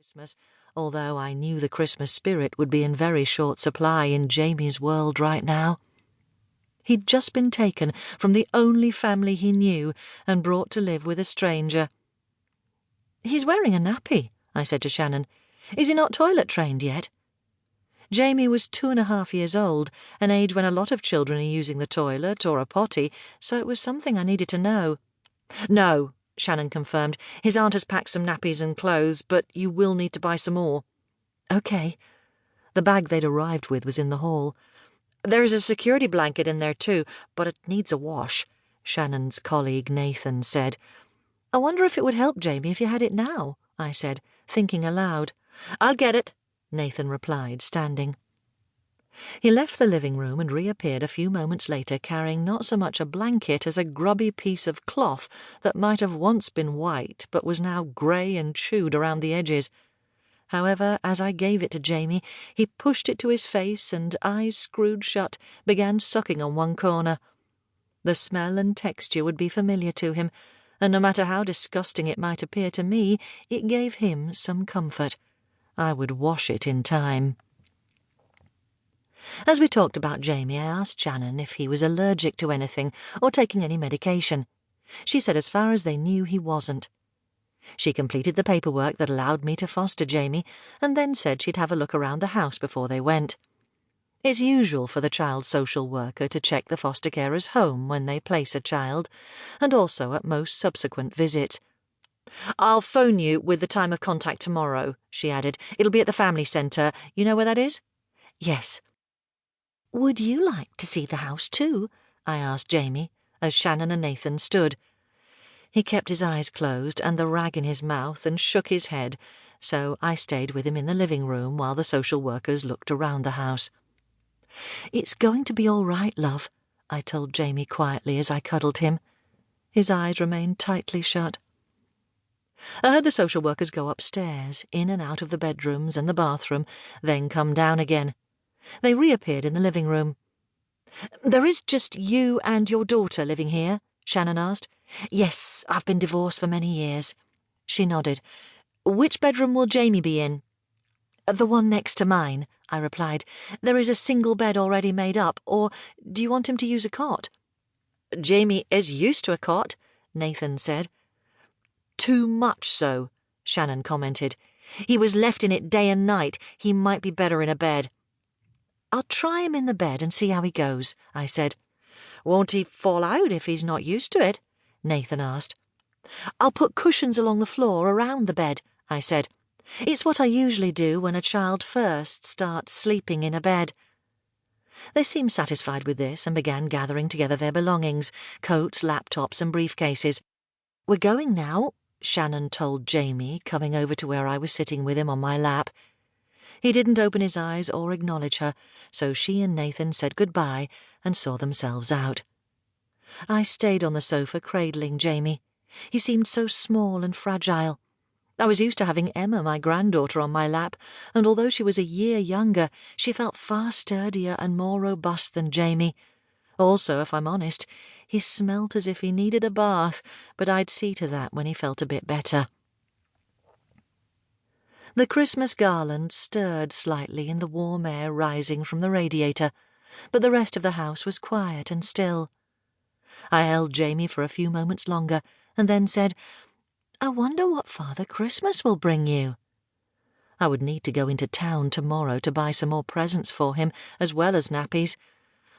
Christmas, although I knew the Christmas spirit would be in very short supply in Jamey's world right now. He'd just been taken from the only family he knew and brought to live with a stranger. "He's wearing a nappy," I said to Shannon. "Is he not toilet-trained yet?" Jamey was 2.5 years old, an age when a lot of children are using the toilet or a potty, so it was something I needed to know. "No," Shannon confirmed. "His aunt has packed some nappies and clothes, but you will need to buy some more." "OK." The bag they'd arrived with was in the hall. "There's a security blanket in there too, but it needs a wash," Shannon's colleague Nathan said. "I wonder if it would help Jamey if you had it now," I said, thinking aloud. "I'll get it," Nathan replied, standing. He left the living room and reappeared a few moments later carrying not so much a blanket as a grubby piece of cloth that might have once been white but was now grey and chewed around the edges. However, as I gave it to Jamey, he pushed it to his face and, eyes screwed shut, began sucking on one corner. The smell and texture would be familiar to him, and no matter how disgusting it might appear to me, it gave him some comfort. I would wash it in time. As we talked about Jamey, I asked Shannon if he was allergic to anything or taking any medication. She said as far as they knew he wasn't. She completed the paperwork that allowed me to foster Jamey, and then said she'd have a look around the house before they went. It's usual for the child social worker to check the foster carer's home when they place a child, and also at most subsequent visits. "I'll phone you with the time of contact tomorrow," she added. "It'll be at the family centre. You know where that is?" "Yes." "Would you like to see the house too?" I asked Jamey, as Shannon and Nathan stood. He kept his eyes closed and the rag in his mouth and shook his head, so I stayed with him in the living room while the social workers looked around the house. "It's going to be all right, love," I told Jamey quietly as I cuddled him. His eyes remained tightly shut. I heard the social workers go upstairs, in and out of the bedrooms and the bathroom, then come down again. They reappeared in the living room. "There is just you and your daughter living here?" Shannon asked. "Yes, I've been divorced for many years." She nodded. "Which bedroom will Jamey be in?" "The one next to mine," I replied. "There is a single bed already made up, or do you want him to use a cot?" "Jamey is used to a cot," Nathan said. "Too much so," Shannon commented. "He was left in it day and night. He might be better in a bed." "I'll try him in the bed and see how he goes," I said. "Won't he fall out if he's not used to it?" Nathan asked. "I'll put cushions along the floor around the bed," I said. "It's what I usually do when a child first starts sleeping in a bed." They seemed satisfied with this and began gathering together their belongings, coats, laptops and briefcases. "We're going now," Shannon told Jamey, coming over to where I was sitting with him on my lap. He didn't open his eyes or acknowledge her, so she and Nathan said goodbye and saw themselves out. I stayed on the sofa cradling Jamey. He seemed so small and fragile. I was used to having Emma, my granddaughter, on my lap, and although she was a year younger, she felt far sturdier and more robust than Jamey. Also, if I'm honest, he smelt as if he needed a bath, but I'd see to that when he felt a bit better. The Christmas garland stirred slightly in the warm air rising from the radiator, but the rest of the house was quiet and still. I held Jamey for a few moments longer, and then said, "I wonder what Father Christmas will bring you." I would need to go into town tomorrow to buy some more presents for him, as well as nappies.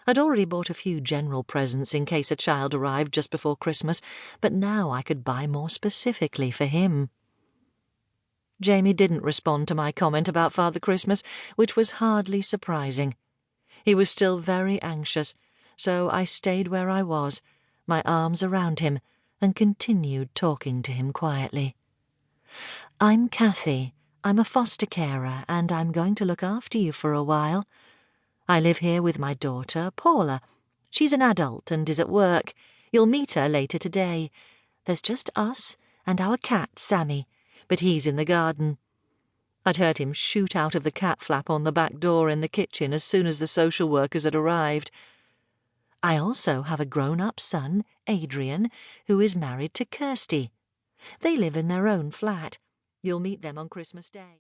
I'd already bought a few general presents in case a child arrived just before Christmas, but now I could buy more specifically for him. Jamey didn't respond to my comment about Father Christmas, which was hardly surprising. He was still very anxious, so I stayed where I was, my arms around him, and continued talking to him quietly. "I'm Cathy. I'm a foster carer, and I'm going to look after you for a while. I live here with my daughter, Paula. She's an adult and is at work. You'll meet her later today. There's just us and our cat, Sammy, but he's in the garden." I'd heard him shoot out of the cat flap on the back door in the kitchen as soon as the social workers had arrived. "I also have a grown-up son, Adrian, who is married to Kirsty. They live in their own flat. You'll meet them on Christmas Day.